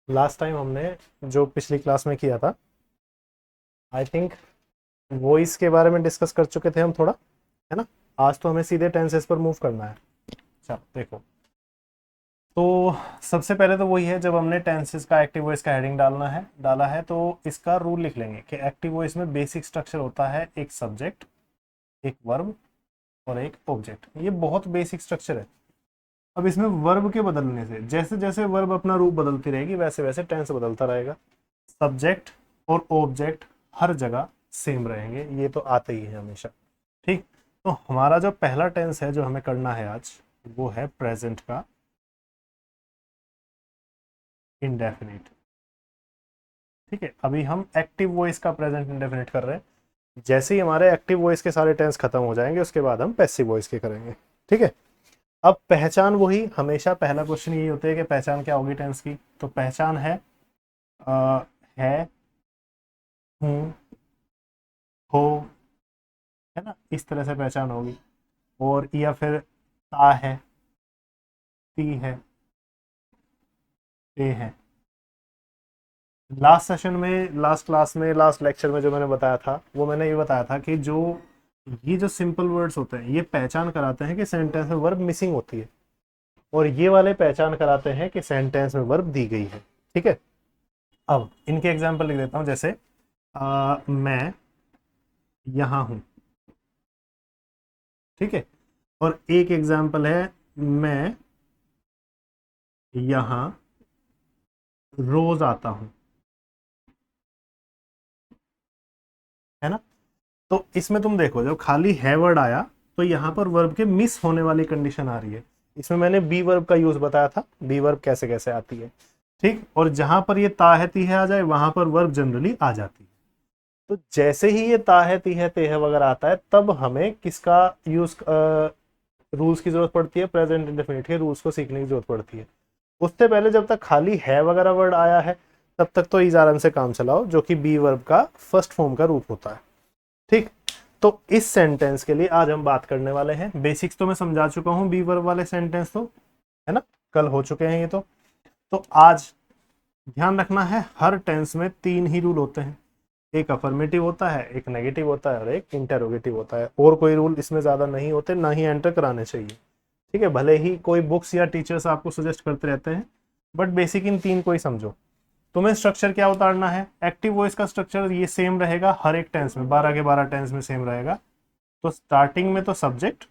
Last time हमने जो पिछली क्लास में किया था, आई थिंक वॉइस के बारे में डिस्कस कर चुके थे हम थोड़ा, है ना। आज तो हमें सीधे टेंसेस पर मूव करना है। अच्छा देखो, तो सबसे पहले तो वही है, जब हमने टेंसेस का एक्टिव वॉइस का हेडिंग डाला है तो इसका रूल लिख लेंगे कि एक्टिव वॉइस में बेसिक स्ट्रक्चर होता है एक सब्जेक्ट, एक वर्ब और एक ऑब्जेक्ट। ये बहुत बेसिक स्ट्रक्चर है। अब इसमें वर्ब के बदलने से, जैसे जैसे वर्ब अपना रूप बदलती रहेगी वैसे वैसे टेंस बदलता रहेगा। सब्जेक्ट और ऑब्जेक्ट हर जगह सेम रहेंगे, ये तो आते ही है हमेशा। ठीक, तो हमारा जो पहला टेंस है जो हमें करना है आज, वो है प्रेजेंट का इंडेफिनिट। ठीक है, अभी हम एक्टिव वॉइस का प्रेजेंट इंडेफिनिट कर रहे हैं। जैसे ही हमारे एक्टिव वॉइस के सारे टेंस खत्म हो जाएंगे उसके बाद हम पैसिव वॉइस के करेंगे। ठीक है, अब पहचान वही, हमेशा पहला क्वेश्चन यही होता है कि पहचान क्या होगी टेंस की। तो पहचान है है, हूँ, हो, है ना, इस तरह से पहचान होगी। और या फिर ता है, ती है, ते है। लास्ट सेशन में, लास्ट क्लास में, लास्ट लेक्चर में जो मैंने बताया था वो मैंने ये बताया था कि जो ये जो सिंपल वर्ड्स होते हैं ये पहचान कराते हैं कि सेंटेंस में वर्ब मिसिंग होती है, और ये वाले पहचान कराते हैं कि सेंटेंस में वर्ब दी गई है। ठीक है, अब इनके एग्जाम्पल लिख देता हूं। जैसे मैं यहां हूं। ठीक है, और एक एग्जाम्पल है, मैं यहां रोज आता हूं, है ना। तो इसमें तुम देखो, जब खाली है वर्ड आया तो यहां पर वर्ब के मिस होने वाली कंडीशन आ रही है। इसमें मैंने बी वर्ब का यूज बताया था, बी वर्ब कैसे कैसे आती है। ठीक, और जहां पर ये ता है ती है आ जाए वहां पर वर्ब जनरली आ जाती है। तो जैसे ही ये ता है ती है ते है वगैरह आता है तब हमें किसका यूज, रूल्स की जरूरत पड़ती है, प्रेजेंट इंडेफिनिट के रूल्स को सीखने की जरूरत पड़ती है। उससे पहले जब तक खाली है वगैरह वर्ड आया है तब तक तो इज आर एन से काम चलाओ, जो कि बी वर्ब का फर्स्ट फॉर्म का रूप होता है। ठीक, तो इस सेंटेंस के लिए आज हम बात करने वाले हैं। बेसिक्स तो मैं समझा चुका हूं बी वर्ब वाले सेंटेंस तो, है ना, कल हो चुके हैं ये तो आज ध्यान रखना है, हर टेंस में तीन ही रूल होते हैं। एक अफर्मेटिव होता है, एक नेगेटिव होता है और एक इंटेरोगेटिव होता है। और कोई रूल इसमें ज्यादा नहीं होते, ना ही एंटर कराने चाहिए। ठीक है, भले ही कोई बुक्स या टीचर्स आपको सजेस्ट करते रहते हैं, बट बेसिक इन तीन को ही समझो। तुम्हें स्ट्रक्चर क्या उतारना है, एक्टिव वॉइस का स्ट्रक्चर ये सेम रहेगा हर एक टेंस में, 12 के 12 टेंस में सेम रहेगा। तो स्टार्टिंग में तो सब्जेक्ट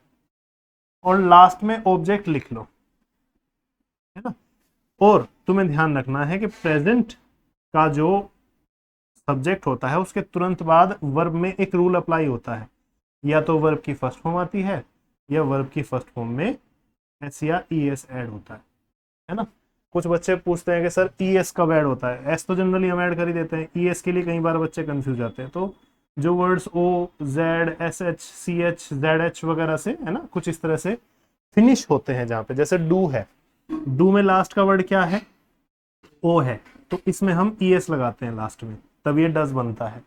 और लास्ट में ऑब्जेक्ट लिख लो, है ना। और तुम्हें ध्यान रखना है कि प्रेजेंट का जो सब्जेक्ट होता है उसके तुरंत बाद वर्ब में एक रूल अप्लाई होता है। या तो वर्ब की फर्स्ट फॉर्म आती है या वर्ब की फर्स्ट फॉर्म में एस या ई एस ऐड होता है ना। कुछ बच्चे पूछते हैं कि सर ई एस कब ऐड होता है। एस तो जनरली हम ऐड कर ही देते हैं, ई एस के लिए कई बार बच्चे कंफ्यूज जाते हैं। तो जो words O Z S H C H Z H वगैरह से, है ना, कुछ इस तरह से फिनिश होते हैं, जहां पे जैसे डू है, डू में लास्ट का वर्ड क्या है, ओ है, तो इसमें हम ई एस लगाते हैं लास्ट में, तब ये डज बनता है।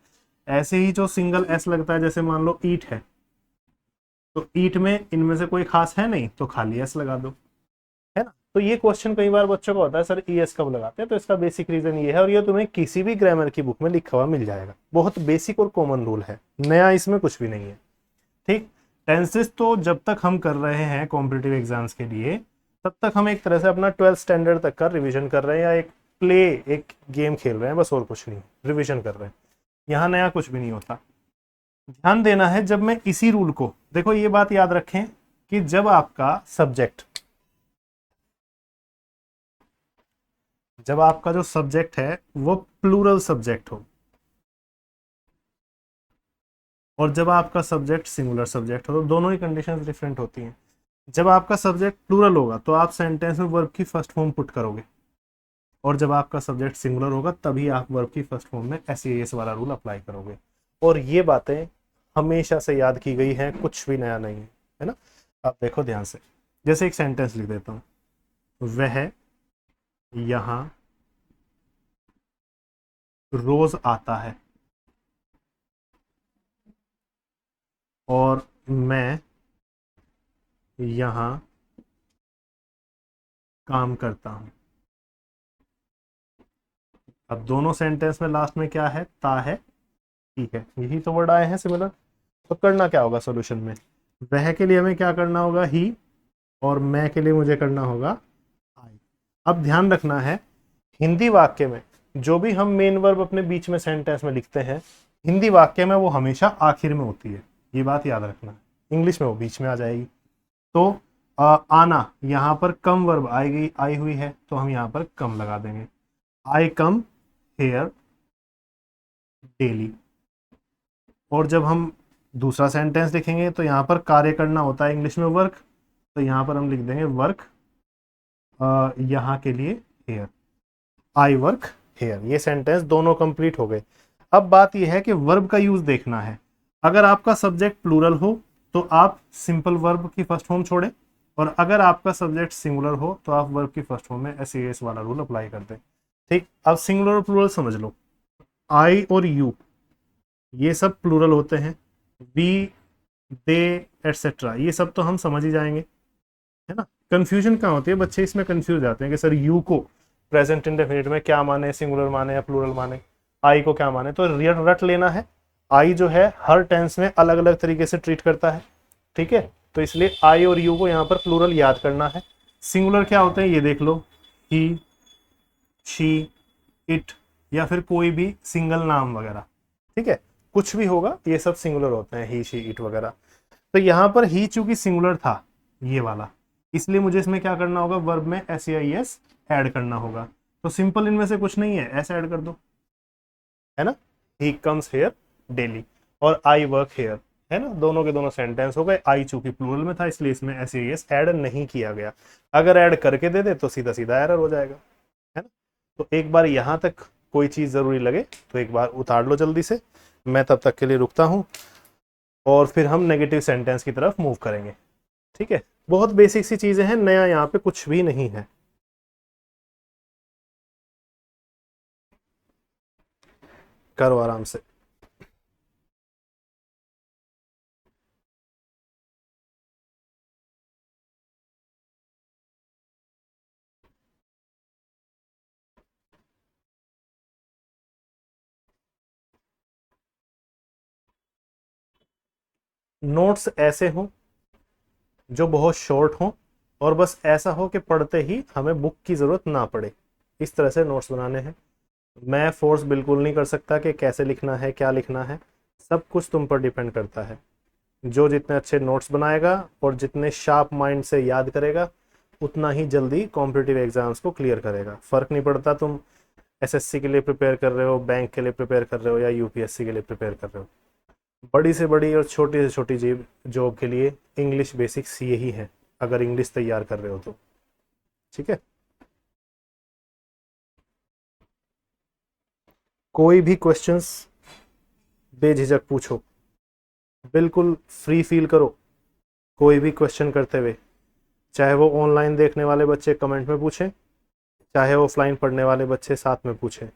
ऐसे ही जो सिंगल एस लगता है, जैसे मान लो ईट है, तो ईट में इनमें से कोई खास है नहीं तो खाली एस लगा दो, है ना। तो ये क्वेश्चन कई बार बच्चों का होता है, सर ई एस कब लगाते हैं, तो इसका बेसिक रीजन ये है, और ये तुम्हें किसी भी ग्रामर की बुक में लिखा हुआ मिल जाएगा। बहुत बेसिक और कॉमन रूल है, नया इसमें कुछ भी नहीं है। ठीक, टेंसेस तो जब तक हम कर रहे हैं कॉम्पिटिटिव एग्जाम्स के लिए, तब तक हम एक तरह से अपना 12th स्टैंडर्ड तक का रिवीजन कर रहे हैं, या एक प्ले, एक गेम खेल रहे हैं, बस और कुछ नहीं, रिवीजन कर रहे हैं। यहाँ नया कुछ भी नहीं होता। ध्यान देना है, जब मैं इसी रूल को, देखो ये बात याद रखें कि जब आपका सब्जेक्ट, जब आपका जो सब्जेक्ट है वो प्लूरल सब्जेक्ट हो, और जब आपका सब्जेक्ट सिंगुलर सब्जेक्ट हो, तो दोनों ही कंडीशंस डिफरेंट होती हैं। जब आपका सब्जेक्ट प्लूरल होगा तो आप सेंटेंस में वर्ब की फर्स्ट फॉर्म पुट करोगे, और जब आपका सब्जेक्ट सिंगुलर होगा तभी आप वर्ब की फर्स्ट फॉर्म में एस एस वाला रूल अप्लाई करोगे। और ये बातें हमेशा से याद की गई हैं, कुछ भी नया नहीं है ना। आप देखो ध्यान से, जैसे एक सेंटेंस लिख देता हूं, वह यहां रोज आता है और मैं यहां काम करता हूं। अब दोनों सेंटेंस में लास्ट में क्या है, ता है, ठीक है, यही तो वर्ड आए हैं सिमिलर। तो करना क्या होगा सॉल्यूशन में, वह के लिए हमें क्या करना होगा, ही, और मैं के लिए मुझे करना होगा आई। अब ध्यान रखना है, हिंदी वाक्य में जो भी हम मेन वर्ब अपने बीच में सेंटेंस में लिखते हैं, हिंदी वाक्य में वो हमेशा आखिर में होती है, ये बात याद रखना है। इंग्लिश में वो बीच में आ जाएगी। तो आना, यहाँ पर कम वर्ब आएगी, आई हुई है तो हम यहाँ पर कम लगा देंगे, आई कम हेयर डेली। और जब हम दूसरा सेंटेंस लिखेंगे तो यहाँ पर कार्य करना होता है इंग्लिश में वर्क, तो यहाँ पर हम लिख देंगे वर्क, यहाँ के लिए हेयर, आई वर्क हेयर। ये सेंटेंस दोनों कंप्लीट हो गए। अब बात यह है कि वर्ब का यूज देखना है। अगर आपका सब्जेक्ट प्लूरल हो तो आप सिंपल वर्ब की फर्स्ट फॉर्म छोड़ें, और अगर आपका सब्जेक्ट सिंगुलर हो तो आप वर्ब की फर्स्ट फॉर्म में एस वाला रूल अप्लाई कर दें। ठीक, अब सिंगुलर और प्लूरल समझ लो। आई और यू ये सब प्लूरल होते हैं, वी, दे, एटसेट्रा ये सब तो हम समझ ही जाएंगे, है ना। कंफ्यूजन कहाँ होती है, बच्चे इसमें कंफ्यूज जाते हैं कि सर यू को प्रेजेंट इंडेफिनिट में क्या माने, सिंगुलर माने या प्लूरल माने, आई को क्या माने। तो रट लेना है, आई जो है हर टेंस में अलग अलग तरीके से ट्रीट करता है, ठीक है। तो इसलिए आई और यू को यहाँ पर प्लूरल याद करना है। सिंगुलर क्या होते हैं ये देख लो, ही, शी, इट, या फिर कोई भी सिंगल नाम वगैरह, ठीक है, कुछ भी होगा, ये सब सिंगुलर होते हैं, ही, शी, इट वगैरह। तो यहाँ पर ही चूंकि सिंगुलर था ये वाला, इसलिए मुझे इसमें क्या करना होगा, वर्ब में एस ऐड करना होगा। तो सिंपल इनमें से कुछ नहीं है, एस ऐड कर दो, है ना। ही कम्स हेयर डेली और आई वर्क हेयर, है ना, दोनों के दोनों सेंटेंस हो गए। आई चूंकि प्लूरल में था इसलिए इसमें एस ऐड नहीं किया गया, अगर ऐड करके दे दे तो सीधा सीधा एरर हो जाएगा, है ना। तो एक बार यहां तक कोई चीज जरूरी लगे तो एक बार उतार लो जल्दी से, मैं तब तक के लिए रुकता हूं और फिर हम नेगेटिव सेंटेंस की तरफ मूव करेंगे, ठीक है। बहुत बेसिक सी चीजें हैं, नया यहाँ पे कुछ भी नहीं है। करो आराम से। नोट्स ऐसे हों जो बहुत शॉर्ट हों, और बस ऐसा हो कि पढ़ते ही हमें बुक की ज़रूरत ना पड़े, इस तरह से नोट्स बनाने हैं। मैं फोर्स बिल्कुल नहीं कर सकता कि कैसे लिखना है, क्या लिखना है, सब कुछ तुम पर डिपेंड करता है। जो जितने अच्छे नोट्स बनाएगा और जितने शार्प माइंड से याद करेगा उतना ही जल्दी कॉम्पिटिटिव एग्जाम्स को क्लियर करेगा। फ़र्क नहीं पड़ता तुम एसएससी के लिए प्रिपेयर कर रहे हो, बैंक के लिए प्रिपेयर कर रहे हो, या यूपीएससी के लिए प्रिपेयर कर रहे हो, बड़ी से बड़ी और छोटी से छोटी जॉब के लिए इंग्लिश बेसिक्स यही है, अगर इंग्लिश तैयार कर रहे हो तो, ठीक है। कोई भी क्वेश्चंस बेझिझक पूछो, बिल्कुल फ्री फील करो कोई भी क्वेश्चन करते हुए, चाहे वो ऑनलाइन देखने वाले बच्चे कमेंट में पूछें, चाहे ऑफलाइन पढ़ने वाले बच्चे साथ में पूछें,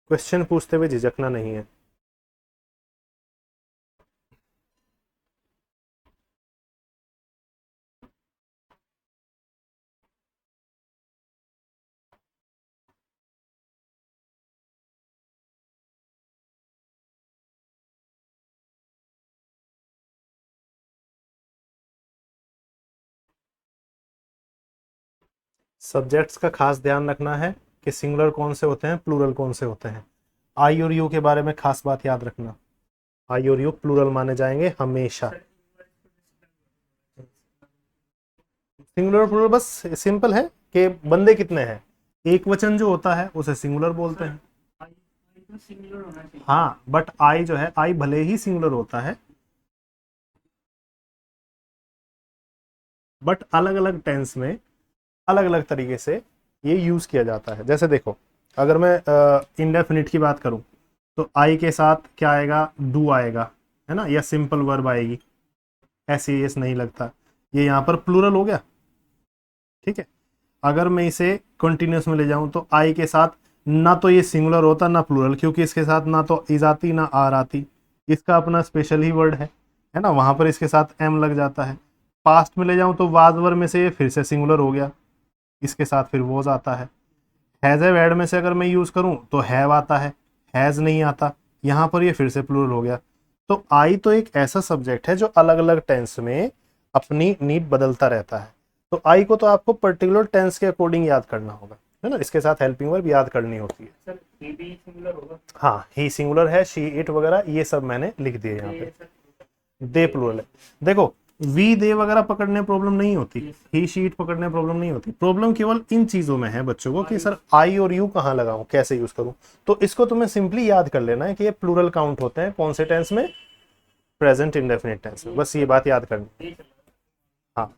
क्वेश्चन पूछते हुए झिझकना नहीं है। सब्जेक्ट्स का खास ध्यान रखना है कि सिंगुलर कौन से होते हैं, प्लूरल कौन से होते हैं। आई और यू के बारे में खास बात याद रखना, आई और यू प्लूरल माने जाएंगे हमेशा। सिंगुलर और प्लूरल बस सिंपल है कि बंदे कितने हैं, एक वचन जो होता है उसे सिंगुलर बोलते हैं। हाँ, बट आई जो है, आई भले ही सिंगुलर होता है बट अलग अलग टेंस में अलग अलग तरीके से ये यूज किया जाता है। जैसे देखो, अगर मैं इंडेफिनिट की बात करूं तो आई के साथ क्या आएगा, डू आएगा, है ना, या सिंपल वर्ब आएगी, ऐसे एस नहीं लगता, ये यहाँ पर प्लूरल हो गया, ठीक है। अगर मैं इसे कंटिन्यूस में ले जाऊं तो आई के साथ ना तो ये सिंगुलर होता ना प्लूरल, क्योंकि इसके साथ ना तो इज आती ना आर आती, इसका अपना स्पेशल ही वर्ड है ना, वहां पर इसके साथ एम लग जाता है। पास्ट में ले जाऊं तो वाज वर्ब में से ये फिर से सिंगुलर हो गया, इसके साथ फिर वोज आता है। हैज हैव ऐड में से अगर मैं यूज करूं तो हैव आता है, हैज नहीं आता, यहां पर ये फिर से प्लूरल हो गया। तो आई तो एक ऐसा सब्जेक्ट है जो अलग अलग टेंस में अपनी नीड बदलता रहता है। तो आई को तो आपको पर्टिकुलर टेंस के अकॉर्डिंग याद करना होगा, है ना, इसके साथ हेल्पिंग वर्ब याद करनी होती है। सर ही भी सिंगुलर होगा? हाँ, ही सिंगुलर है, शी इट वगैरह ये सब मैंने लिख दिए यहाँ पे। दे प्लूरल है। देखो वी दे वगैरह पकड़ने प्रॉब्लम नहीं होती, ही शी इट पकड़ने प्रॉब्लम नहीं होती। प्रॉब्लम केवल इन चीजों में है बच्चों को कि सर आई और यू कहाँ लगाऊं, कैसे यूज करूं। तो इसको तुम्हें सिंपली याद कर लेना है कि ये प्लूरल काउंट होते हैं कौन से टेंस में, प्रेजेंट इंडेफिनिट टेंस में, बस ये बात याद करनी। हाँ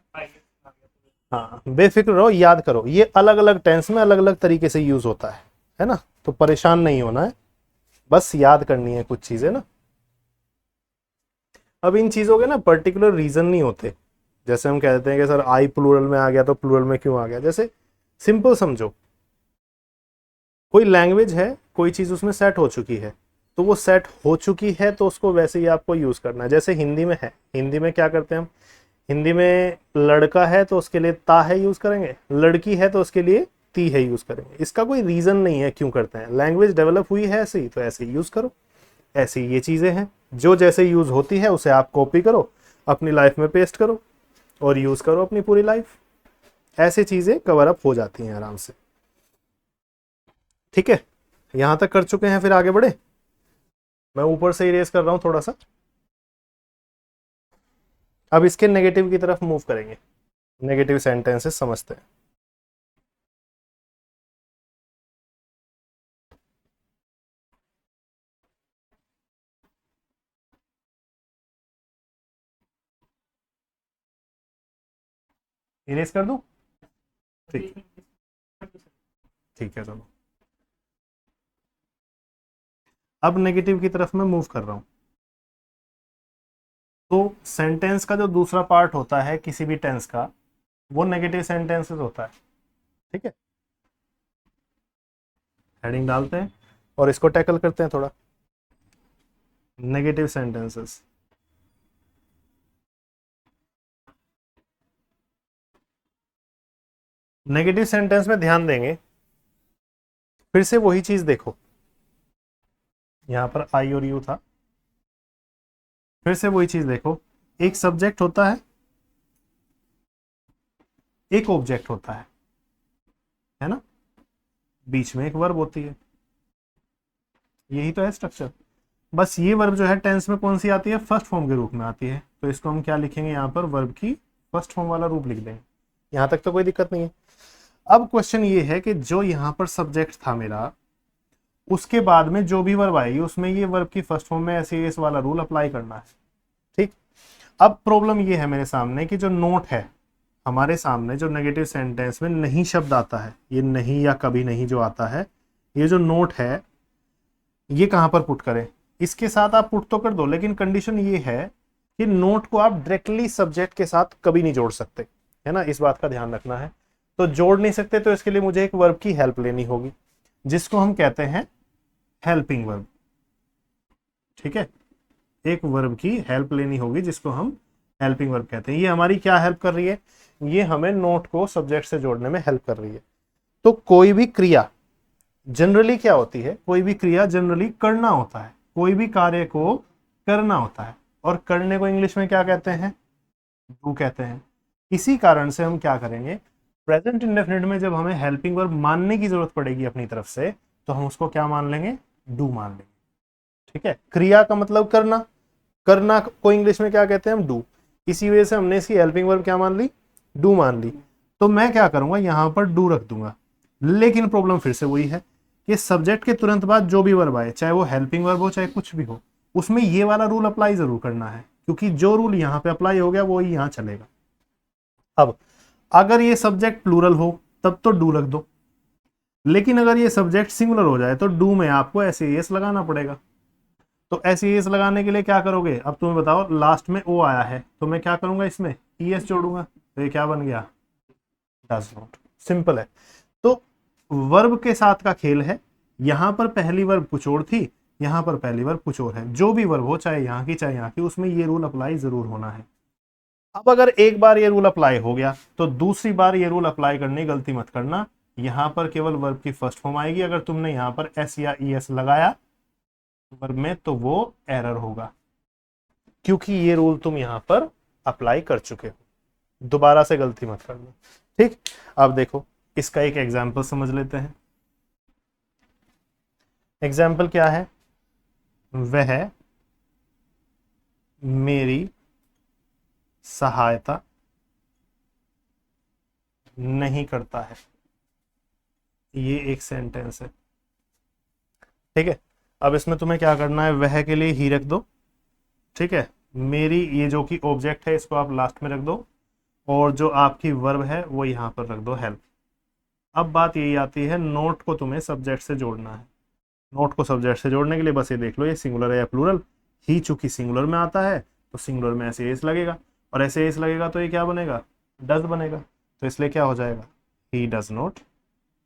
हाँ, बेफिक्र रहो, याद करो, ये अलग अलग टेंस में अलग अलग तरीके से यूज होता है ना, तो परेशान नहीं होना है, बस याद करनी है कुछ चीजें ना। अब इन चीजों के ना पर्टिकुलर रीजन नहीं होते, जैसे हम कहते हैं कि सर आई प्लूरल में आ गया तो प्लूरल में क्यों आ गया। जैसे सिंपल समझो, कोई लैंग्वेज है, कोई चीज उसमें सेट हो चुकी है, तो वो सेट हो चुकी है तो उसको वैसे ही आपको यूज करना है। जैसे हिंदी में है, हिंदी में क्या करते हैं हम, हिंदी में लड़का है तो उसके लिए ता है यूज करेंगे, लड़की है तो उसके लिए ती है यूज करेंगे। इसका कोई रीजन नहीं है क्यों करते हैं, लैंग्वेज डेवलप हुई है ऐसे ही, तो ऐसे ही यूज करो। ऐसी ये चीजें हैं जो जैसे यूज होती है उसे आप कॉपी करो, अपनी लाइफ में पेस्ट करो और यूज करो अपनी पूरी लाइफ। ऐसी चीजें कवर अप हो जाती हैं आराम से। ठीक है, यहां तक कर चुके हैं, फिर आगे बढ़े। मैं ऊपर से इरेज कर रहा हूं थोड़ा सा। अब इसके नेगेटिव की तरफ मूव करेंगे, नेगेटिव सेंटेंसेस समझते हैं। इरेज कर दूं? ठीक, ठीक है चलो। अब नेगेटिव की तरफ मैं मूव कर रहा हूं। तो सेंटेंस का जो दूसरा पार्ट होता है किसी भी टेंस का, वो नेगेटिव सेंटेंसेस होता है। ठीक है, हेडिंग डालते हैं और इसको टैकल करते हैं थोड़ा। नेगेटिव सेंटेंसेस, नेगेटिव सेंटेंस में ध्यान देंगे, फिर से वही चीज देखो, यहां पर आई और यू था, फिर से वही चीज देखो, एक सब्जेक्ट होता है, एक ऑब्जेक्ट होता है ना, बीच में एक वर्ब होती है, यही तो है स्ट्रक्चर। बस ये वर्ब जो है टेंस में कौन सी आती है, फर्स्ट फॉर्म के रूप में आती है, तो इसको हम क्या लिखेंगे, यहाँ पर वर्ब की फर्स्ट फॉर्म वाला रूप लिख देंगे। यहां तक तो कोई दिक्कत नहीं है। अब क्वेश्चन ये है कि जो यहां पर सब्जेक्ट था मेरा, उसके बाद में जो भी वर्ब आएगी उसमें ये वर्ब की फर्स्ट फॉर्म में ऐसे इस वाला रूल अप्लाई करना है। ठीक, अब प्रॉब्लम ये है मेरे सामने कि जो नोट है हमारे सामने, जो नेगेटिव सेंटेंस में नहीं शब्द आता है, ये नहीं या कभी नहीं जो आता है, ये जो नोट है ये कहां पर पुट करें। इसके साथ आप पुट तो कर दो, लेकिन कंडीशन ये है कि नोट को आप डायरेक्टली सब्जेक्ट के साथ कभी नहीं जोड़ सकते, है ना, इस बात का ध्यान रखना है। तो जोड़ नहीं सकते, तो इसके लिए मुझे एक वर्ब की हेल्प लेनी होगी जिसको हम कहते हैं हेल्पिंग वर्ब। ठीक है, एक वर्ब की हेल्प लेनी होगी जिसको हम हेल्पिंग वर्ब कहते हैं। ये हमारी क्या हेल्प कर रही है, ये हमें नोट को सब्जेक्ट से जोड़ने में हेल्प कर रही है। तो कोई भी क्रिया जनरली क्या होती है, कोई भी क्रिया जनरली करना होता है, कोई भी कार्य को करना होता है, और करने को इंग्लिश में क्या कहते हैं, डू कहते हैं। इसी कारण से हम क्या करेंगे, प्रेजेंट इंडेफिनिट में जब हमें हेल्पिंग वर्ब मानने की जरूरत पड़ेगी अपनी तरफ से, तो हम उसको क्या मान लेंगे, डू मान लेंगे। ठीक है, क्रिया का मतलब करना, करना को इंग्लिश में क्या कहते हैं, हम डू। इसी वजह से हमने इसकी हेल्पिंग वर्ब क्या मान ली, डू मान ली। तो मैं क्या करूंगा, यहां पर डू रख दूंगा, लेकिन प्रॉब्लम फिर से वही है कि सब्जेक्ट के तुरंत बाद जो भी वर्ब आए, चाहे वो हेल्पिंग वर्ब हो चाहे कुछ भी हो, उसमें ये वाला रूल अप्लाई जरूर करना है, क्योंकि जो रूल यहाँ पे अप्लाई हो गया वो ही यहाँ चलेगा। अब अगर ये सब्जेक्ट प्लूरल हो तब तो डू रख दो, लेकिन अगर ये सब्जेक्ट सिंगुलर हो जाए तो डू में आपको ऐसे एस लगाना पड़ेगा। तो ऐसे एस लगाने के लिए क्या करोगे, अब तुम्हें बताओ, लास्ट में ओ आया है तो मैं क्या करूंगा, इसमें ई एस जोड़ूंगा, तो ये क्या बन गया, डज नॉट। सिंपल है। तो वर्ब के साथ का खेल है, यहां पर पहली वर्ब कुछ और थी, यहां पर पहली वर्ब कुछ और है। जो भी वर्ब हो, चाहे यहां की चाहे यहां की, उसमें ये रूल अप्लाई जरूर होना है। अब अगर एक बार ये रूल अप्लाई हो गया तो दूसरी बार ये रूल अप्लाई करने की गलती मत करना, यहां पर केवल वर्ब की फर्स्ट फॉर्म आएगी। अगर तुमने यहां पर एस या ई एस लगाया वर्ब में तो वो एरर होगा, क्योंकि ये रूल तुम यहां पर अप्लाई कर चुके हो। दोबारा से गलती मत करना, ठीक। अब देखो इसका एक एग्जाम्पल समझ लेते हैं। एग्जाम्पल क्या है? वह मेरी सहायता नहीं करता है, ये एक सेंटेंस है, ठीक है। अब इसमें तुम्हें क्या करना है, वह के लिए ही रख दो, ठीक है। मेरी ये जो कि ऑब्जेक्ट है इसको आप लास्ट में रख दो, और जो आपकी वर्ब है वो यहां पर रख दो हेल्प। अब बात यही आती है, नोट को तुम्हें सब्जेक्ट से जोड़ना है। नोट को सब्जेक्ट से जोड़ने के लिए बस ये देख लो ये सिंगुलर है या प्लूरल। ही चूंकि सिंगुलर में आता है तो सिंगुलर में ऐसे एस लगेगा, और ऐसे एस लगेगा तो ये क्या बनेगा, डज बनेगा। तो इसलिए क्या हो जाएगा, he does not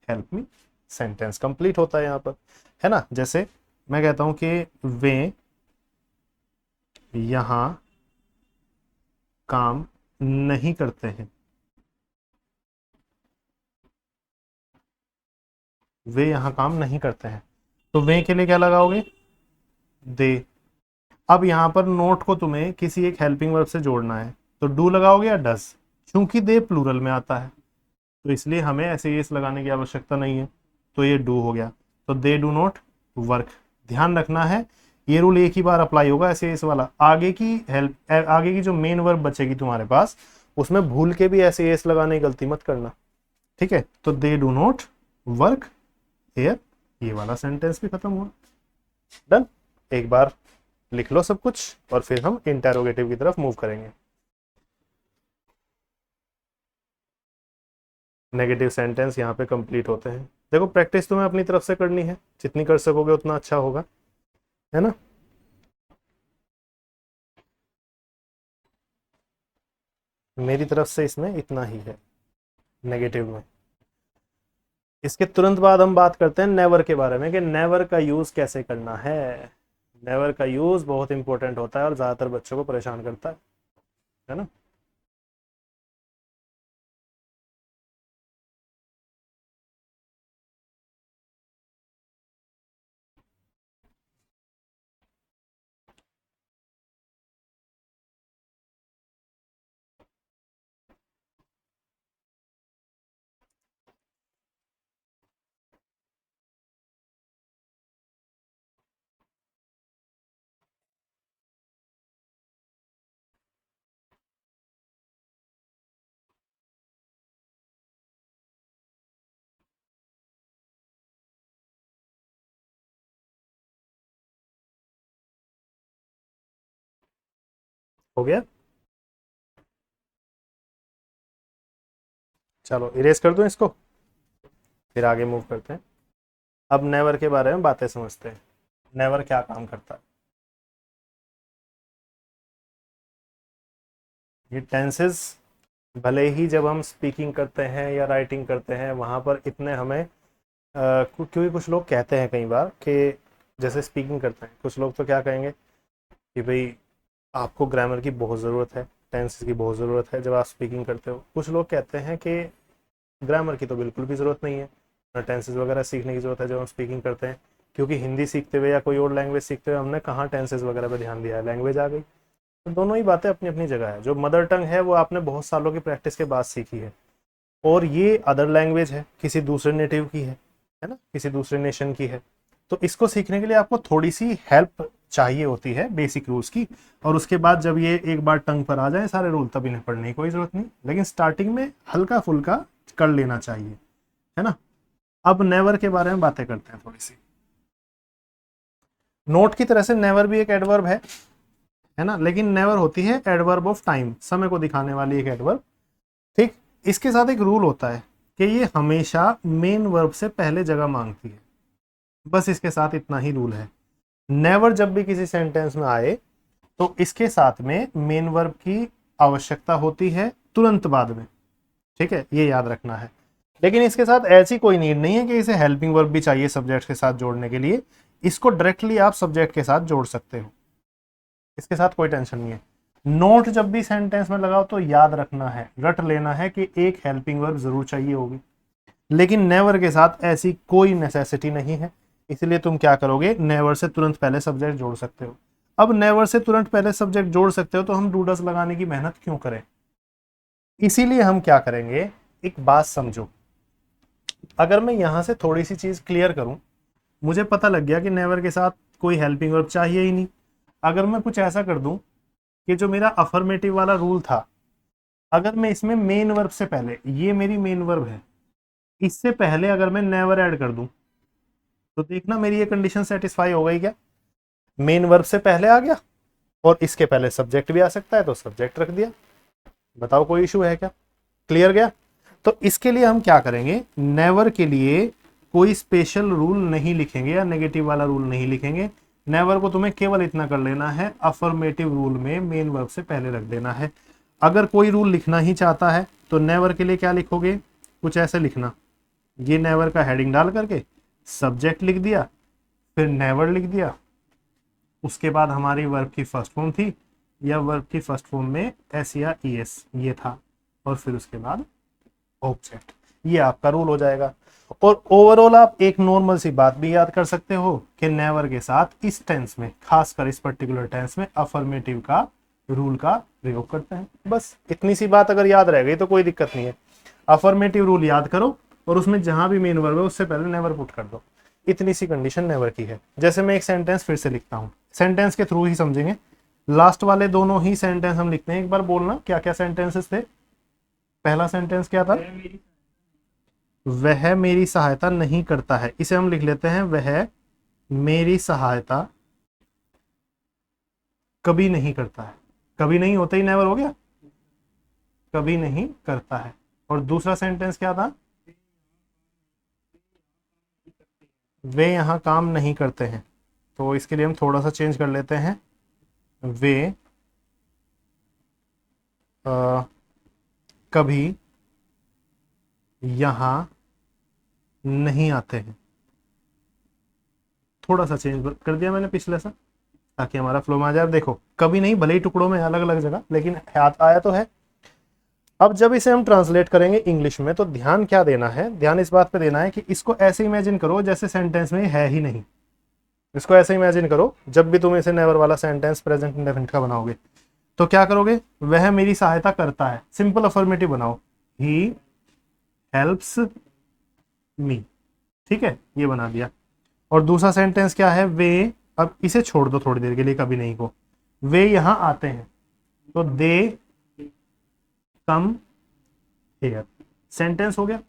help me. Sentence complete होता है यहाँ पर, है ना। जैसे मैं कहता हूं कि वे यहां काम नहीं करते हैं, वे यहां काम नहीं करते हैं, तो वे के लिए क्या लगाओगे, दे। अब यहां पर नोट को तुम्हें किसी एक हेल्पिंग वर्ब से जोड़ना है, तो डू लगाओगे या डस। क्योंकि दे प्लूरल में आता है तो इसलिए हमें ऐसे एस लगाने की आवश्यकता नहीं है, तो ये डू हो गया। तो दे डू नॉट वर्क। ध्यान रखना है ये रूल एक ही बार अप्लाई होगा ऐसे एस वाला। आगे की हेल्प, आगे की जो मेन वर्ब बचेगी तुम्हारे पास उसमें भूल के भी ऐसे एस लगाने की गलती मत करना, ठीक है। तो they do not work here, ये वाला सेंटेंस भी खत्म हुआ। डन। एक बार लिख लो सब कुछ और फिर हम इंटेरोगेटिव की तरफ मूव करेंगे। नेगेटिव सेंटेंस यहाँ पे कंप्लीट होते हैं। देखो प्रैक्टिस तुम्हें अपनी तरफ से करनी है, जितनी कर सकोगे उतना अच्छा होगा, है ना। मेरी तरफ से इसमें इतना ही है नेगेटिव में। इसके तुरंत बाद हम बात करते हैं नेवर के बारे में, कि नेवर का यूज कैसे करना है। नेवर का यूज बहुत इंपॉर्टेंट होता है और ज्यादातर बच्चों को परेशान करता है ना। हो गया, चलो इरेज कर दो इसको, फिर आगे मूव करते हैं। अब नेवर के बारे में बातें समझते हैं। नेवर क्या काम करता है। ये टेंसेस भले ही जब हम स्पीकिंग करते हैं या राइटिंग करते हैं वहां पर इतने हमें क्योंकि कुछ लोग कहते हैं कई बार कि जैसे स्पीकिंग करते हैं कुछ लोग तो क्या कहेंगे कि भाई आपको ग्रामर की बहुत ज़रूरत है, टेंसेस की बहुत ज़रूरत है जब आप स्पीकिंग करते हो। कुछ लोग कहते हैं कि ग्रामर की तो बिल्कुल भी ज़रूरत नहीं है, ना टेंसेस वगैरह सीखने की ज़रूरत है जब हम स्पीकिंग करते हैं, क्योंकि हिंदी सीखते हुए या कोई और लैंग्वेज सीखते हुए हमने कहाँ टेंसेस वगैरह पे ध्यान दिया है, लैंग्वेज आ गई। तो दोनों ही बातें अपनी अपनी जगह है। जो मदर टंग है वो आपने बहुत सालों की प्रैक्टिस के बाद सीखी है, और ये अदर लैंग्वेज है, किसी दूसरे नेटिव की है ना, किसी दूसरे नेशन की है। तो इसको सीखने के लिए आपको थोड़ी सी हेल्प चाहिए होती है बेसिक रूल्स की, और उसके बाद जब ये एक बार टंग पर आ जाए सारे रूल तब इन्हें पढ़ने की कोई जरूरत नहीं, लेकिन स्टार्टिंग में हल्का फुल्का कर लेना चाहिए, है ना। अब नेवर के बारे में बातें करते हैं थोड़ी सी। नोट की तरह से नेवर भी एक एडवर्ब है ना, लेकिन नेवर होती है एडवर्ब ऑफ टाइम, समय को दिखाने वाली एक एडवर्ब, ठीक। इसके साथ एक रूल होता है कि ये हमेशा मेन वर्ब से पहले जगह मांगती है, बस इसके साथ इतना ही रूल है। नेवर जब भी किसी सेंटेंस में आए तो इसके साथ में मेन वर्ब की आवश्यकता होती है तुरंत बाद में, ठीक है, ये याद रखना है। लेकिन इसके साथ ऐसी कोई नीड नहीं है कि इसे हेल्पिंग वर्ब भी चाहिए सब्जेक्ट के साथ जोड़ने के लिए, इसको डायरेक्टली आप सब्जेक्ट के साथ जोड़ सकते हो, इसके साथ कोई टेंशन नहीं है। नोट जब भी सेंटेंस में लगाओ तो याद रखना है, रट लेना है कि एक हेल्पिंग वर्ब जरूर चाहिए होगी। लेकिन नेवर के साथ ऐसी कोई नेसेसिटी नहीं है, इसलिए तुम क्या करोगे, नेवर से तुरंत पहले सब्जेक्ट जोड़ सकते हो। अब नेवर से तुरंत पहले सब्जेक्ट जोड़ सकते हो तो हम डू डज लगाने की मेहनत क्यों करें। इसीलिए हम क्या करेंगे, एक बात समझो, अगर मैं यहां से थोड़ी सी चीज क्लियर करूं, मुझे पता लग गया कि नेवर के साथ कोई हेल्पिंग वर्ब चाहिए ही नहीं। अगर मैं कुछ ऐसा कर दूं कि जो मेरा अफर्मेटिव वाला रूल था, अगर मैं इसमें मेन वर्ब से पहले, ये मेरी मेन वर्ब है, इससे पहले अगर मैं नेवर ऐड कर दूं, तो देखना मेरी ये कंडीशन सेटिस्फाई हो गई क्या। मेन वर्ब से पहले आ गया और इसके पहले सब्जेक्ट भी आ सकता है तो सब्जेक्ट रख दिया। बताओ कोई इशू है क्या, क्लियर गया। तो इसके लिए हम क्या करेंगे, नेवर के लिए कोई स्पेशल रूल नहीं लिखेंगे या नेगेटिव वाला रूल नहीं लिखेंगे। नेवर को तुम्हें केवल इतना कर लेना है, अफर्मेटिव रूल में मेन वर्ब से पहले रख देना है। अगर कोई रूल लिखना ही चाहता है तो नेवर के लिए क्या लिखोगे, कुछ ऐसे लिखना, ये नेवर का हेडिंग डाल करके सब्जेक्ट लिख दिया, फिर नेवर लिख दिया, उसके बाद हमारी वर्ब की फर्स्ट फॉर्म थी, या वर्ब की फर्स्ट फॉर्म में एस या ई एस ये था, और फिर उसके बाद ऑब्जेक्ट। ये आपका रूल हो जाएगा। और ओवरऑल आप एक नॉर्मल सी बात भी याद कर सकते हो कि नेवर के साथ इस टेंस में, खासकर इस पर्टिकुलर टेंस में, अफर्मेटिव का रूल का प्रयोग करते हैं। बस इतनी सी बात अगर याद रह गई तो कोई दिक्कत नहीं है। अफर्मेटिव रूल याद करो और उसमें जहां भी मेन वर्ब है उससे पहले नेवर पुट कर दो। इतनी सी कंडीशन नेवर की है। जैसे मैं एक सेंटेंस फिर से लिखता हूं, सेंटेंस के थ्रू ही समझेंगे। लास्ट वाले दोनों ही सेंटेंस हम लिखते हैं, एक बार बोलना क्या क्या सेंटेंसेस थे। पहला सेंटेंस क्या था, वह मेरी सहायता नहीं करता है, इसे हम लिख लेते हैं वह मेरी सहायता कभी नहीं करता है। कभी नहीं होता ही नेवर हो गया, कभी नहीं करता है। और दूसरा सेंटेंस क्या था, वे यहां काम नहीं करते हैं, तो इसके लिए हम थोड़ा सा चेंज कर लेते हैं, वे आ, कभी यहां नहीं आते हैं। थोड़ा सा चेंज कर दिया मैंने पिछले से, ताकि हमारा फ्लो में आ जाए। देखो कभी नहीं, भले ही टुकड़ों में अलग अलग जगह, लेकिन याद आया तो है। अब जब इसे हम ट्रांसलेट करेंगे इंग्लिश में तो ध्यान क्या देना है, ध्यान इस बात पे देना है कि इसको ऐसे इमेजिन करो जैसे सेंटेंस में है ही नहीं। इसको ऐसे इमेजिन करो, जब भी तुम इसे नेवर वाला सेंटेंस प्रेजेंट इंडेफिनिट का बनाओगे तो क्या करोगे, वह मेरी सहायता करता है, सिंपल अफर्मेटिव बनाओ, ही हेल्प्स मी। ठीक है, ये बना दिया। और दूसरा सेंटेंस क्या है, वे, अब इसे छोड़ दो थोड़ी देर के लिए, कभी नहीं को, वे यहां आते हैं तो दे कम हियर। सेंटेंस हो गया।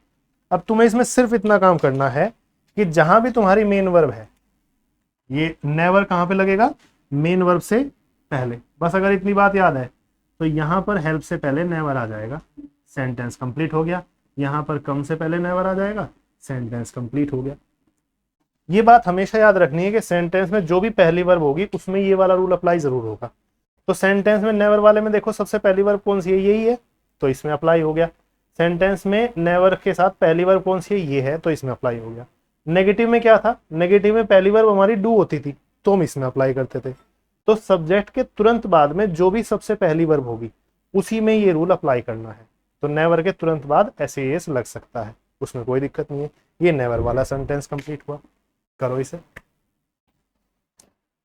अब तुम्हें इसमें सिर्फ इतना काम करना है कि जहां भी तुम्हारी मेन वर्ब है, ये नेवर कहां पे लगेगा, मेन वर्ब से पहले। बस अगर इतनी बात याद है तो यहां पर हेल्प से पहले नेवर आ जाएगा, सेंटेंस कंप्लीट हो गया। यहां पर कम से पहले नेवर आ जाएगा, सेंटेंस कंप्लीट हो गया। ये बात हमेशा याद रखनी है कि सेंटेंस में जो भी पहली वर्ब होगी उसमें ये वाला रूल अप्लाई जरूर होगा। तो सेंटेंस में नेवर वाले में देखो सबसे पहली वर्ब कौन सी है, यही है, तो इसमें अप्लाई हो गया। सेंटेंस में नेवर के साथ पहली वर्ब कौन सी है, ये है, तो इसमें अप्लाई हो गया। नेगेटिव में क्या था, नेगेटिव में पहली वर्ब हमारी डू होती थी तो हम इसमें अप्लाई करते थे। तो सब्जेक्ट के तुरंत बाद में जो भी सबसे पहली वर्ब होगी उसी में ये रूल अप्लाई करना है। तो नेवर के तुरंत बाद एस लग सकता है, उसमें कोई दिक्कत नहीं है। ये नेवर वाला सेंटेंस कंप्लीट हुआ। करो इसे,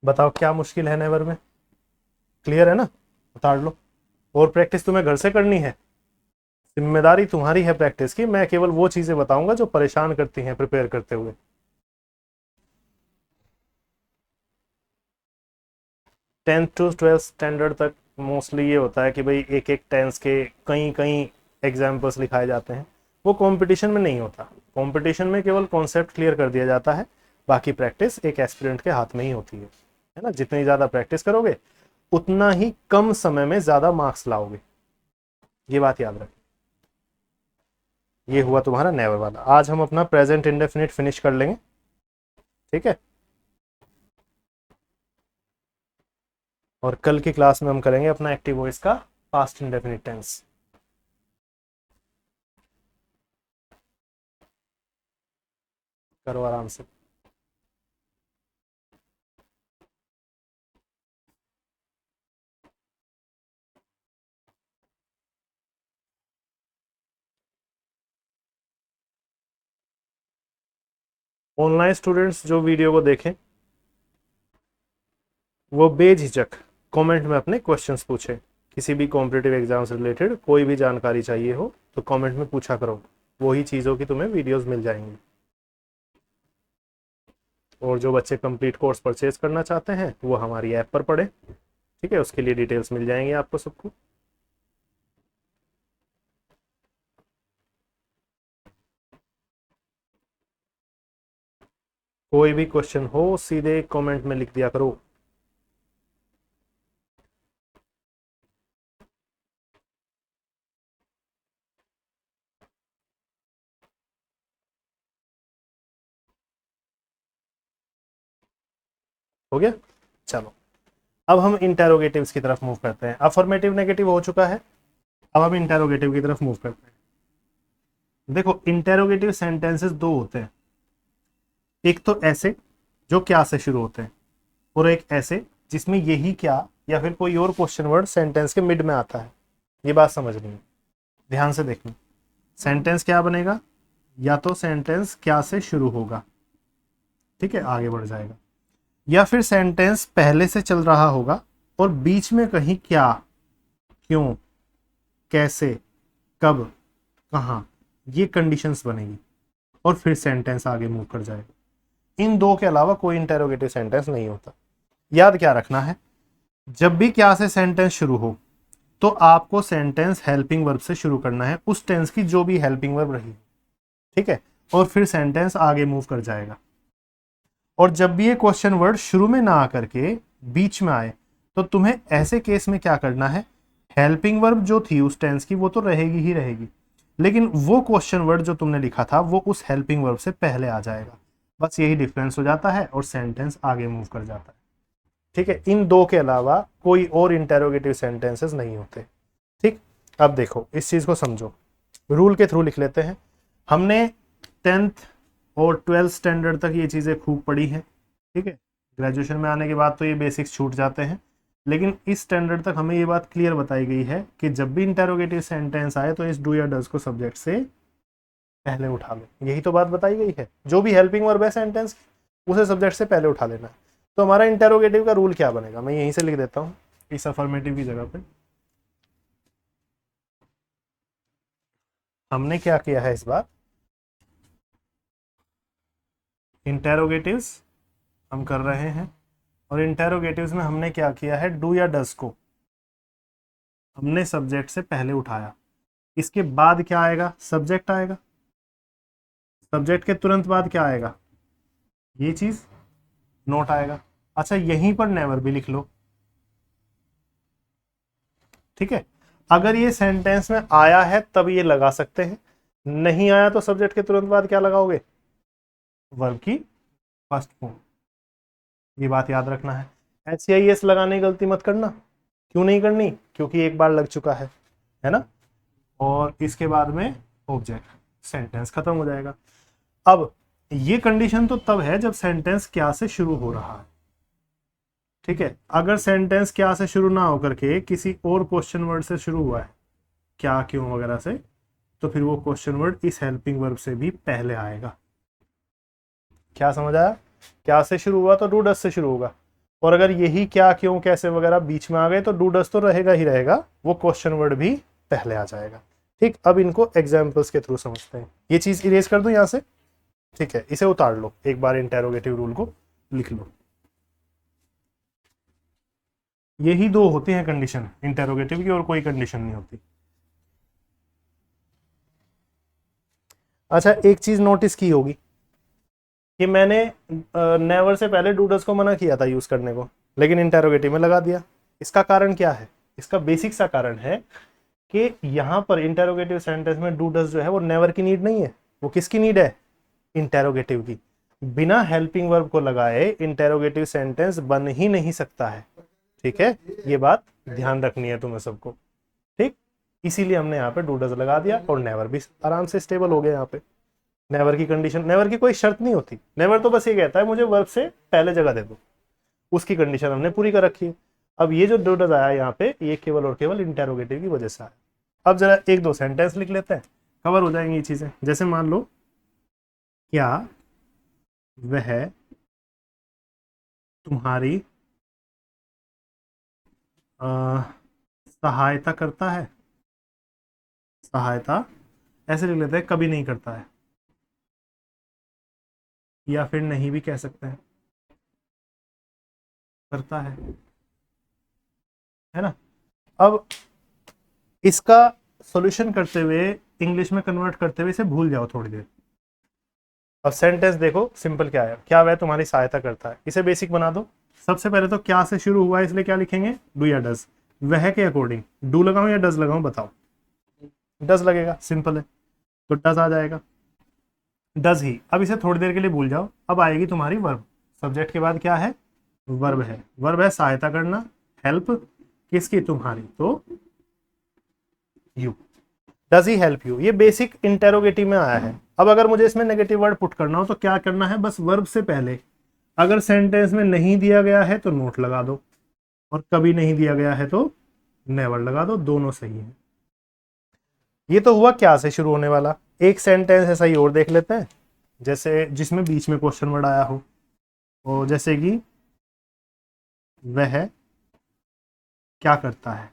बताओ क्या मुश्किल है नेवर में, क्लियर है ना, बता लो। और प्रैक्टिस तुम्हें घर से करनी है, जिम्मेदारी तुम्हारी है प्रैक्टिस की, मैं केवल वो चीजें बताऊंगा जो परेशान करती हैं प्रिपेयर करते हुए। 10th to 12th स्टैंडर्ड तक मोस्टली ये होता है कि भाई एक एक टेंस के कई कई एग्जाम्पल्स लिखाए जाते हैं। वो कंपटीशन में नहीं होता, कंपटीशन में केवल कॉन्सेप्ट क्लियर कर दिया जाता है, बाकी प्रैक्टिस एक एस्पिरेंट के हाथ में ही होती है ना। जितनी ज्यादा प्रैक्टिस करोगे उतना ही कम समय में ज्यादा मार्क्स लाओगे, ये बात याद रखें। ये हुआ तुम्हारा नेवर वाला। आज हम अपना प्रेजेंट इंडेफिनिट फिनिश कर लेंगे, ठीक है। और कल की क्लास में हम करेंगे अपना एक्टिव वॉइस का पास्ट इंडेफिनिट टेंस। करो आराम से। ऑनलाइन स्टूडेंट्स जो वीडियो को देखें वो बेझिझक कमेंट में अपने क्वेश्चंस पूछे। किसी भी कॉम्पिटिटिव एग्जाम से रिलेटेड कोई भी जानकारी चाहिए हो तो कमेंट में पूछा करो, वही चीज़ों की तुम्हें वीडियोस मिल जाएंगी। और जो बच्चे कंप्लीट कोर्स परचेज करना चाहते हैं वो हमारी ऐप पर पढ़े, ठीक है, उसके लिए डिटेल्स मिल जाएंगी आपको सबको। कोई भी क्वेश्चन हो सीधे कमेंट में लिख दिया करो। हो गया, चलो अब हम इंटेरोगेटिव्स की तरफ मूव करते हैं। अफर्मेटिव नेगेटिव हो चुका है, अब हम इंटेरोगेटिव की तरफ मूव करते हैं। देखो इंटेरोगेटिव सेंटेंसेस दो होते हैं, एक तो ऐसे जो क्या से शुरू होते हैं, और एक ऐसे जिसमें यही क्या या फिर कोई और क्वेश्चन वर्ड सेंटेंस के मिड में आता है। ये बात समझनी है, ध्यान से देखना। सेंटेंस क्या बनेगा, या तो सेंटेंस क्या से शुरू होगा, ठीक है, आगे बढ़ जाएगा, या फिर सेंटेंस पहले से चल रहा होगा और बीच में कहीं क्या, क्यों, कैसे, कब, कहां, ये कंडीशंस बनेगी और फिर सेंटेंस आगे मूव कर जाएगा। इन दो के अलावा कोई इंटेरोगेटिव सेंटेंस नहीं होता। याद क्या रखना है, जब भी क्या से सेंटेंस शुरू हो तो आपको सेंटेंस हेल्पिंग वर्ब से शुरू करना है, उस टेंस की जो भी हेल्पिंग वर्ब रही, ठीक है, और फिर सेंटेंस आगे मूव कर जाएगा। और जब भी ये क्वेश्चन वर्ड शुरू में ना आकर के बीच में आए तो तुम्हें ऐसे केस में क्या करना है, हेल्पिंग वर्ब जो थी उस टेंस की वो तो रहेगी ही रहेगी, लेकिन वो क्वेश्चन वर्ड जो तुमने लिखा था वो उस हेल्पिंग वर्ब से पहले आ जाएगा। बस यही डिफरेंस हो जाता है और सेंटेंस आगे मूव कर जाता है, ठीक है। इन दो के अलावा कोई और इंटेरोगेटिव सेंटेंसेस नहीं होते, ठीक। अब देखो इस चीज को समझो, रूल के थ्रू लिख लेते हैं। हमने 10th और 12th स्टैंडर्ड तक ये चीजें खूब पढ़ी हैं, ठीक है। ग्रेजुएशन में आने के बाद तो ये बेसिक्स छूट जाते हैं, लेकिन इस स्टैंडर्ड तक हमें ये बात क्लियर बताई गई है कि जब भी इंटेरोगेटिव सेंटेंस आए तो इस डू या डज को सब्जेक्ट से पहले उठा लो। यही तो बात बताई गई है, जो भी हेल्पिंग वर्ब है सेंटेंस उसे सब्जेक्ट से पहले उठा लेना है। तो हमारा इंटेरोगेटिव का रूल क्या बनेगा, मैं यहीं से लिख देता हूँ इस अफर्मेटिव की जगह पे। हमने क्या किया है इस बार, इंटेरोगेटिव्स हम कर रहे हैं और इंटेरोगेटिव्स में हमने क्या किया है, डू या डज को हमने सब्जेक्ट से पहले उठाया। इसके बाद क्या आएगा, सब्जेक्ट आएगा, सब्जेक्ट के तुरंत बाद क्या आएगा, ये चीज नोट आएगा। अच्छा यहीं पर नेवर भी लिख लो, ठीक है। अगर ये सेंटेंस में आया है तब ये लगा सकते हैं, नहीं आया तो सब्जेक्ट के तुरंत बाद क्या लगाओगे, वर्ब की फर्स्ट फॉर्म। ये बात याद रखना है। SCIS लगाने की गलती मत करना। क्यों नहीं करनी, क्योंकि एक बार लग चुका है ना, और इसके बाद में ऑब्जेक्ट, सेंटेंस खत्म हो जाएगा। अब ये कंडीशन तो तब है जब सेंटेंस क्या से शुरू हो रहा है, ठीक है। अगर सेंटेंस क्या से शुरू ना होकर के किसी और क्वेश्चन वर्ड से शुरू हुआ है, क्या, क्यों वगैरह से, तो फिर वो क्वेश्चन वर्ड इस हेल्पिंग वर्ब से भी पहले आएगा। क्या समझ आया, क्या से शुरू हुआ तो डू डस से शुरू होगा, और अगर यही क्या, क्यों, कैसे वगैरह बीच में आ गए तो डू डस तो रहेगा ही रहेगा, वो क्वेश्चन वर्ड भी पहले आ जाएगा, ठीक। अब इनको एग्जाम्पल्स के थ्रू समझते हैं। ये चीज इरेज कर दूं यहां से, ठीक है, इसे उतार लो, एक बार इंटेरोगेटिव रूल को लिख लो। यही दो होती हैं कंडीशन इंटेरोगेटिव की, और कोई कंडीशन नहीं होती। अच्छा एक चीज नोटिस की होगी कि मैंने नेवर से पहले डूडस को मना किया था यूज करने को, लेकिन इंटेरोगेटिव में लगा दिया। इसका कारण क्या है, इसका बेसिक सा कारण है कि यहां पर इंटेरोगेटिव सेंटेंस में डूडस जो है वो नेवर की नीड नहीं है, वो किसकी नीड है, इंटेरोगेटिव की। बिना हेल्पिंग वर्ब को लगाए इंटेरोगेटिव सेंटेंस बन ही नहीं सकता है, ठीक है। ये बात ध्यान रखनी है तुम्हें सबको, ठीक। इसीलिए हमने यहाँ पे डूडस लगा दिया और नेवर भी आराम से स्टेबल हो गया। यहाँ पे नेवर की कंडीशन, नेवर की कोई शर्त नहीं होती, नेवर तो बस ये कहता है मुझे वर्ब से पहले जगह दे दो, उसकी कंडीशन हमने पूरी कर रखी है। अब ये जो डूडस आया यहाँ पे, ये केवल और केवल इंटेरोगेटिव की वजह से आया। अब जरा एक दो सेंटेंस लिख लेते हैं, कवर हो जाएंगी ये चीजें। जैसे मान लो क्या वह तुम्हारी सहायता करता है। सहायता ऐसे लिख लेते हैं, कभी नहीं करता है, या फिर नहीं भी कह सकते हैं, करता है ना। अब इसका सॉल्यूशन करते हुए, इंग्लिश में कन्वर्ट करते हुए इसे भूल जाओ थोड़ी देर। अब सेंटेंस देखो सिंपल क्या है, क्या वह तुम्हारी सहायता करता है, इसे बेसिक बना दो। सबसे पहले तो क्या से शुरू हुआ है, इसलिए क्या लिखेंगे, डू या डज। वह के अकॉर्डिंग डू लगाऊं या डज लगाऊं, बताओ। डज लगेगा, सिंपल है, तो डज आ जाएगा, डज ही। अब इसे थोड़ी देर के लिए भूल जाओ, अब आएगी तुम्हारी वर्ब। सब्जेक्ट के बाद क्या है, वर्ब है। वर्ब है सहायता करना, हेल्प किसकी, तुम्हारी, तो you. Does he help you, ये बेसिक इंटेरोगेटिव में आया है। अब अगर मुझे इसमें नेगेटिव वर्ड पुट करना हो तो क्या करना है, बस वर्ब से पहले अगर सेंटेंस में नहीं दिया गया है तो नोट लगा दो, और कभी नहीं दिया गया है तो नेवर लगा दो, दोनों सही है। ये तो हुआ क्या से शुरू होने वाला। एक सेंटेंस ऐसा ही और देख लेते हैं, जैसे जिसमें बीच में क्वेश्चन वर्ड आया हो, और जैसे कि वह क्या करता है,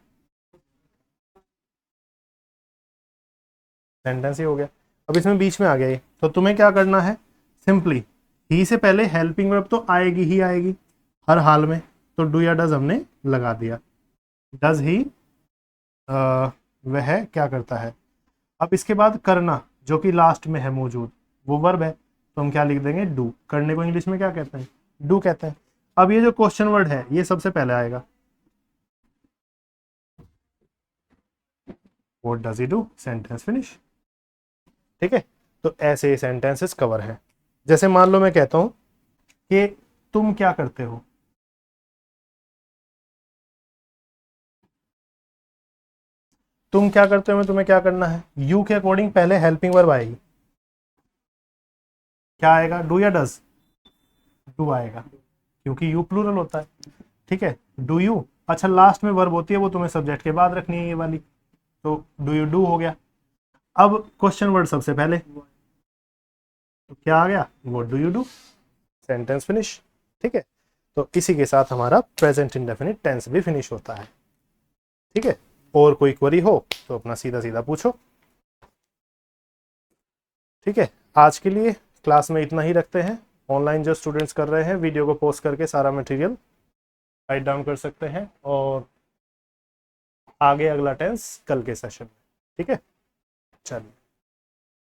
सेंटेंस ही हो गया। अब इसमें बीच में आ गया ये, तो तुम्हें क्या करना है, सिंपली ही से पहले हेल्पिंग वर्ब तो आएगी ही आएगी हर हाल में, तो डू या डज हमने लगा दिया। डज ही वह क्या करता है। अब इसके बाद करना जो कि लास्ट में है मौजूद, वो वर्ब है, तो हम क्या लिख देंगे, डू। करने को इंग्लिश में क्या कहते हैं, डू कहते हैं। अब ये जो क्वेश्चन वर्ड है ये सबसे पहले आएगा, what does he do, sentence finish. ठीक है, तो ऐसे सेंटेंसेस कवर है। जैसे मान लो मैं कहता हूं कि तुम क्या करते हो, तुम क्या करते हो में तुम्हें क्या करना है, यू के अकॉर्डिंग पहले हेल्पिंग वर्ब आएगी, क्या आएगा, डू या डज, डू आएगा, क्योंकि यू प्लूरल होता है। ठीक है, डू यू। अच्छा लास्ट में वर्ब होती है, वो तुम्हें सब्जेक्ट के बाद रखनी है ये वाली, तो डू यू डू हो गया। अब क्वेश्चन वर्ड सबसे पहले, तो क्या आ गया, what do you do, sentence finish. ठीक है, तो इसी के साथ हमारा प्रेजेंट इंडेफिनिट टेंस भी फिनिश होता है। ठीक है, और कोई क्वेरी हो तो अपना सीधा सीधा पूछो। ठीक है, आज के लिए क्लास में इतना ही रखते हैं। ऑनलाइन जो स्टूडेंट्स कर रहे हैं वीडियो को पोस्ट करके सारा मटेरियल राइट डाउन कर सकते हैं, और आगे अगला टेंस कल के सेशन में। ठीक है, चलिए।